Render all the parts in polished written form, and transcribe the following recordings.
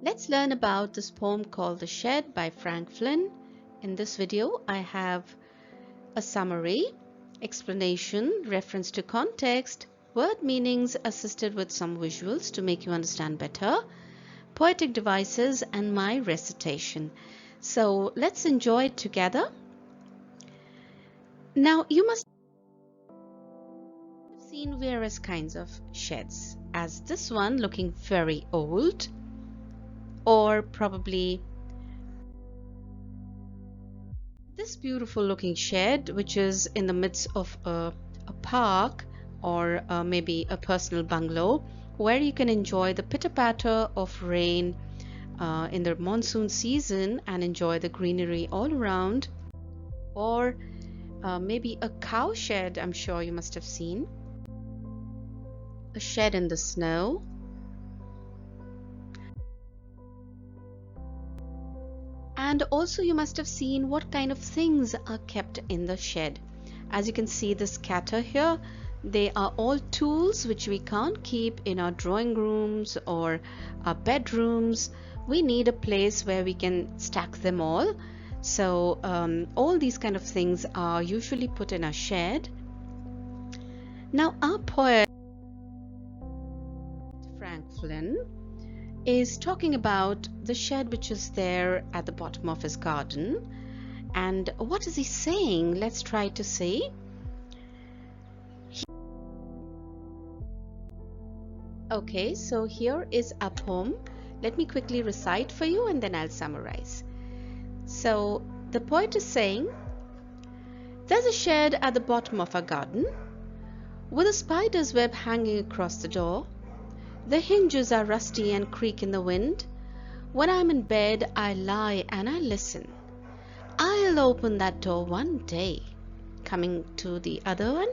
Let's learn about this poem called The Shed by Frank Flynn. In this video, I have a summary, explanation, reference to context, word meanings assisted with some visuals to make you understand better, poetic devices, and my recitation. So let's enjoy it together. Now, you must have seen various kinds of sheds, as this one looking very old, or probably this beautiful looking shed which is in the midst of a park, or maybe a personal bungalow where you can enjoy the pitter-patter of rain in the monsoon season and enjoy the greenery all around, or maybe a cow shed. I'm sure you must have seen a shed in the snow. And also you must have seen what kind of things are kept in the shed. As you can see, the scatter here, they are all tools which we can't keep in our drawing rooms or our bedrooms. We need a place where we can stack them all. So all these kind of things are usually put in a shed. Now our poet Frank Flynn is talking about the shed which is there at the bottom of his garden. And what is he saying? Let's try to see. Okay, so here is a poem. Let me quickly recite for you and then I'll summarize. So the poet is saying, there's a shed at the bottom of our garden with a spider's web hanging across the door. The hinges are rusty and creak in the wind. When I'm in bed, I lie and I listen. I'll open that door one day. Coming to the other one,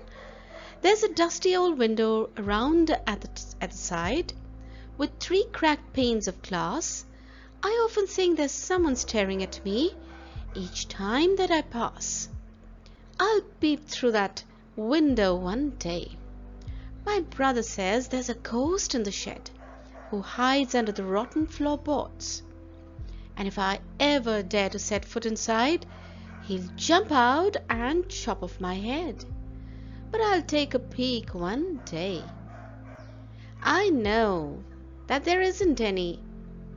there's a dusty old window around at the side with 3 cracked panes of glass. I often think there's someone staring at me each time that I pass. I'll peep through that window one day. My brother says there's a ghost in the shed who hides under the rotten floorboards. And if I ever dare to set foot inside, he'll jump out and chop off my head. But I'll take a peek one day. I know that there isn't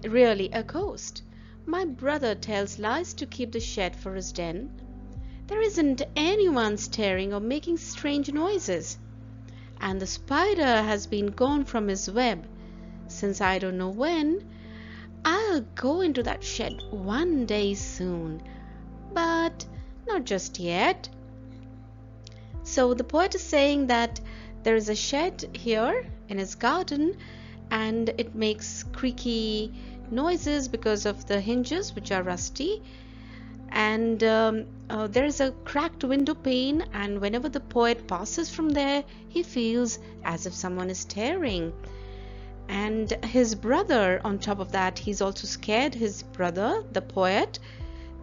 really a ghost. My brother tells lies to keep the shed for his den. There isn't anyone staring or making strange noises. And the spider has been gone from his web since I don't know when. I'll go into that shed one day soon, but not just yet. So the poet is saying that there is a shed here in his garden and it makes creaky noises because of the hinges which are rusty, and there is a cracked window pane, and whenever the poet passes from there he feels as if someone is staring. And his brother, on top of that, he's also scared his brother, the poet,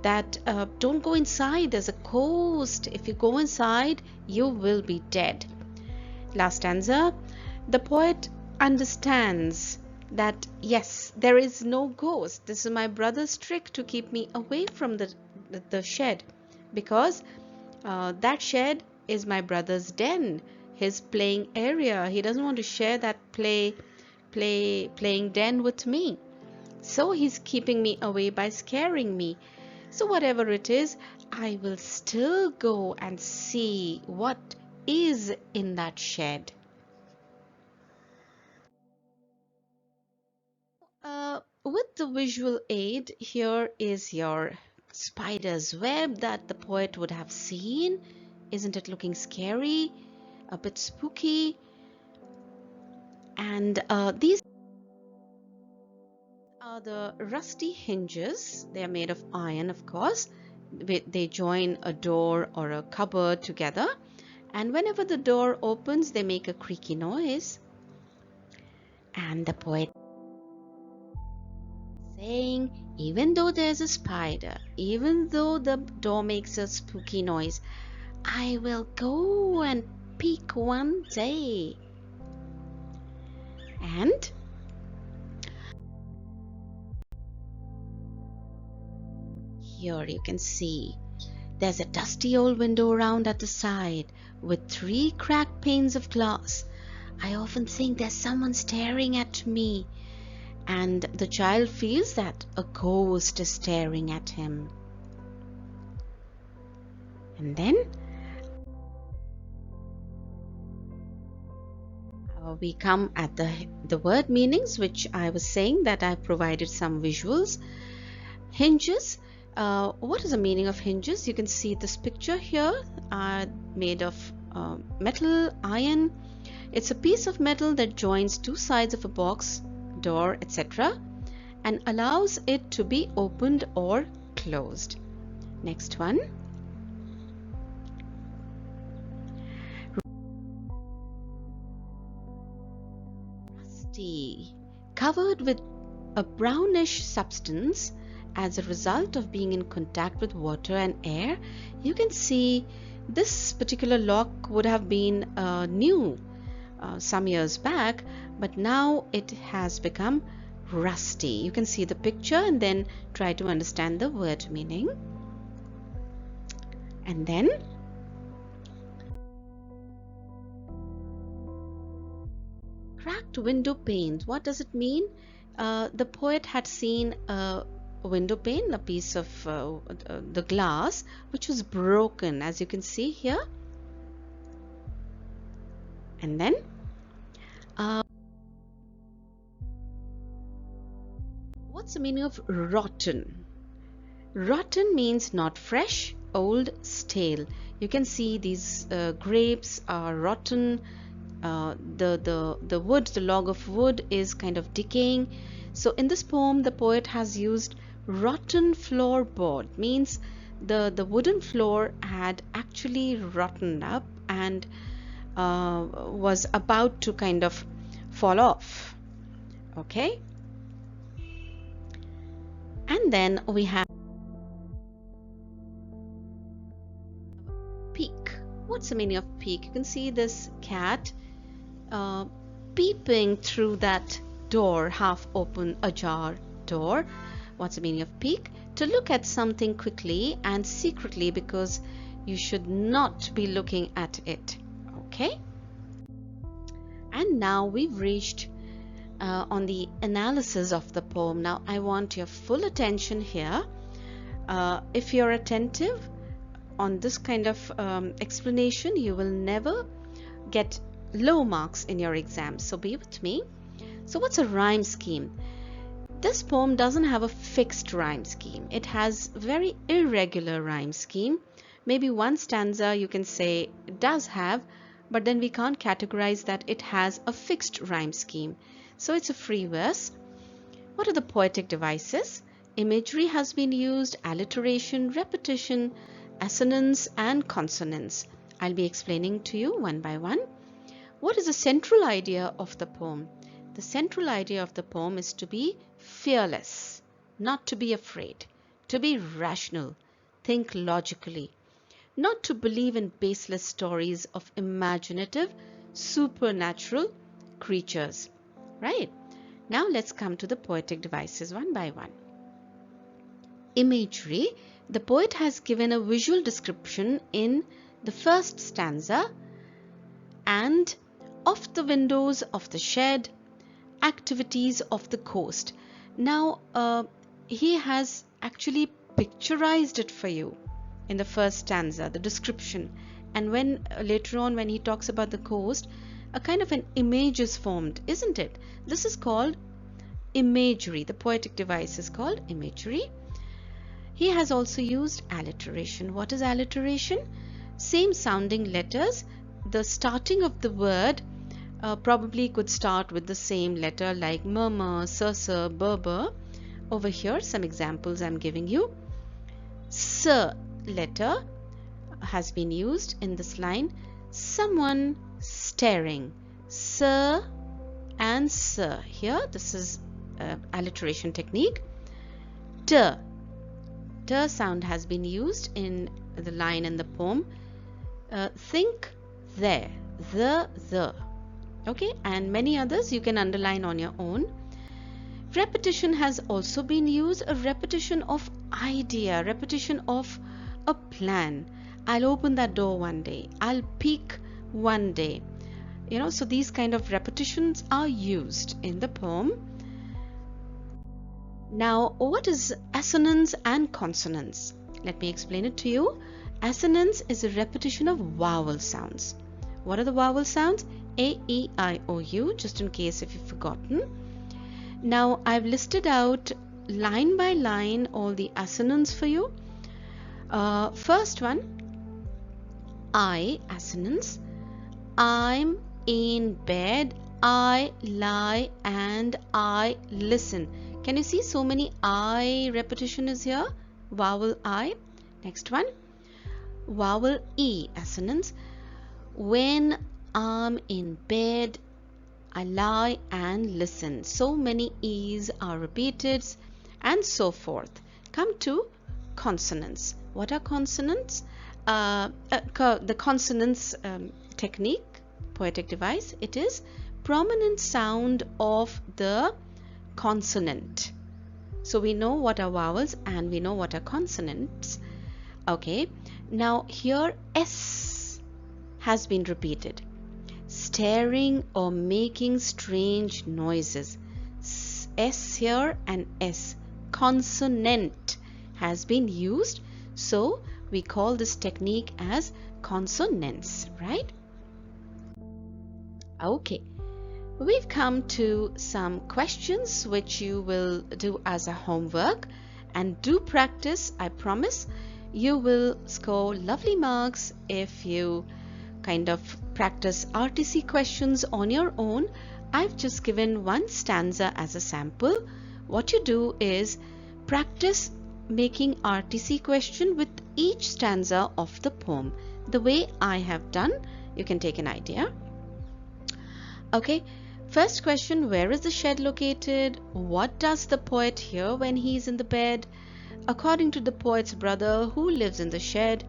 that don't go inside, there's a ghost. If you go inside, you will be dead. Last stanza, the poet understands that yes, there is no ghost. This is my brother's trick to keep me away from the shed, because that shed is my brother's den, his playing area. He doesn't want to share that playing den with me, so he's keeping me away by scaring me. So whatever it is, I will still go and see what is in that shed. With the visual aid, here is your spider's web that the poet would have seen. Isn't it looking scary? A bit spooky? And these are the rusty hinges. They are made of iron, of course. They join a door or a cupboard together, and whenever the door opens, they make a creaky noise. And the poet saying, even though there's a spider, even though the door makes a spooky noise, I will go and peek one day. And Here you can see there's a dusty old window around at the side with 3 cracked panes of glass. I often think there's someone staring at me, and the child feels that a ghost is staring at him. And then we come at the word meanings, which I was saying that I provided some visuals. Hinges. What is the meaning of hinges? You can see this picture here, made of metal, iron. It's a piece of metal that joins 2 sides of a box, door, etc., and allows it to be opened or closed. Next one. Rusty. Covered with a brownish substance as a result of being in contact with water and air. You can see this particular lock would have been new some years back, but now it has become rusty. You can see the picture and then try to understand the word meaning. And then cracked window panes. What does it mean? The poet had seen a window pane, a piece of the glass, which was broken, as you can see here. And then what's the meaning of rotten? Rotten means not fresh, old, stale. You can see these grapes are rotten. The wood, the log of wood, is kind of decaying. So in this poem, the poet has used rotten floorboard, means the wooden floor had actually rotted up and was about to kind of fall off. Okay, and then we have peek. What's the meaning of peek? You can see this cat peeping through that door, half open, ajar door. What's the meaning of peek? To look at something quickly and secretly, because you should not be looking at it. Okay, and now we've reached on the analysis of the poem. Now I want your full attention here. If you're attentive on this kind of explanation, you will never get low marks in your exam, so be with me. So what's a rhyme scheme? This poem doesn't have a fixed rhyme scheme. It has very irregular rhyme scheme. Maybe one stanza you can say does have, but then we can't categorize that it has a fixed rhyme scheme. So it's a free verse. What are the poetic devices? Imagery has been used, alliteration, repetition, assonance and consonance. I'll be explaining to you one by one. What is the central idea of the poem? The central idea of the poem is to be fearless, not to be afraid, to be rational, think logically, not to believe in baseless stories of imaginative, supernatural creatures. Right? Now let's come to the poetic devices one by one. Imagery. The poet has given a visual description in the first stanza and of the windows of the shed, activities of the coast. Now he has actually picturized it for you in the first stanza, the description, and when later on when he talks about the coast, a kind of an image is formed, isn't it? This is called imagery. The poetic device is called imagery. He has also used alliteration. What is alliteration? Same sounding letters. The starting of the word probably could start with the same letter, like murmur, surser, berber. Over here some examples I'm giving you. Sir letter has been used in this line. Someone staring. Sir and sir. Here this is alliteration technique. T sound has been used in the line in the poem. Think there. The. Okay, and many others you can underline on your own. Repetition has also been used, a repetition of idea, repetition of a plan. I'll open that door one day. I'll peek one day. So these kind of repetitions are used in the poem. Now, what is assonance and consonance? Let me explain it to you. Assonance is a repetition of vowel sounds. What are the vowel sounds? A, E, I, O, U, just in case if you've forgotten. Now, I've listed out line by line all the assonance for you. First one, I, assonance. I'm in bed, I lie and I listen. Can you see so many I repetition is here? Vowel I. Next one, vowel E, assonance. When I'm in bed, I lie and listen. So many E's are repeated and so forth. Come to consonants. What are consonants? The consonants technique, poetic device, it is prominent sound of the consonant. So we know what are vowels and we know what are consonants. Okay, now here S has been repeated. Staring or making strange noises. S here and S. Consonant has been used. So we call this technique as consonance, right? Okay, we've come to some questions which you will do as a homework, and do practice. I promise you will score lovely marks if you kind of practice RTC questions on your own. I've just given one stanza as a sample. What you do is practice making RTC question with each stanza of the poem. The way I have done, you can take an idea. Okay, first question, where is the shed located? What does the poet hear when he's in the bed? According to the poet's brother, who lives in the shed?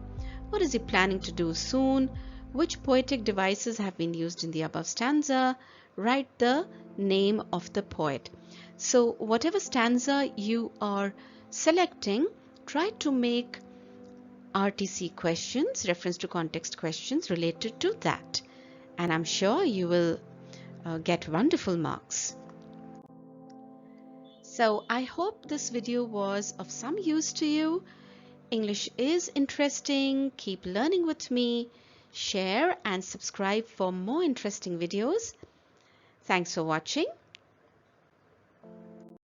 What is he planning to do soon? Which poetic devices have been used in the above stanza? Write the name of the poet. So whatever stanza you are selecting, try to make RTC questions, reference to context questions related to that. And I'm sure you will get wonderful marks. So I hope this video was of some use to you. English is interesting. Keep learning with me. Share and subscribe for more interesting videos. Thanks for watching.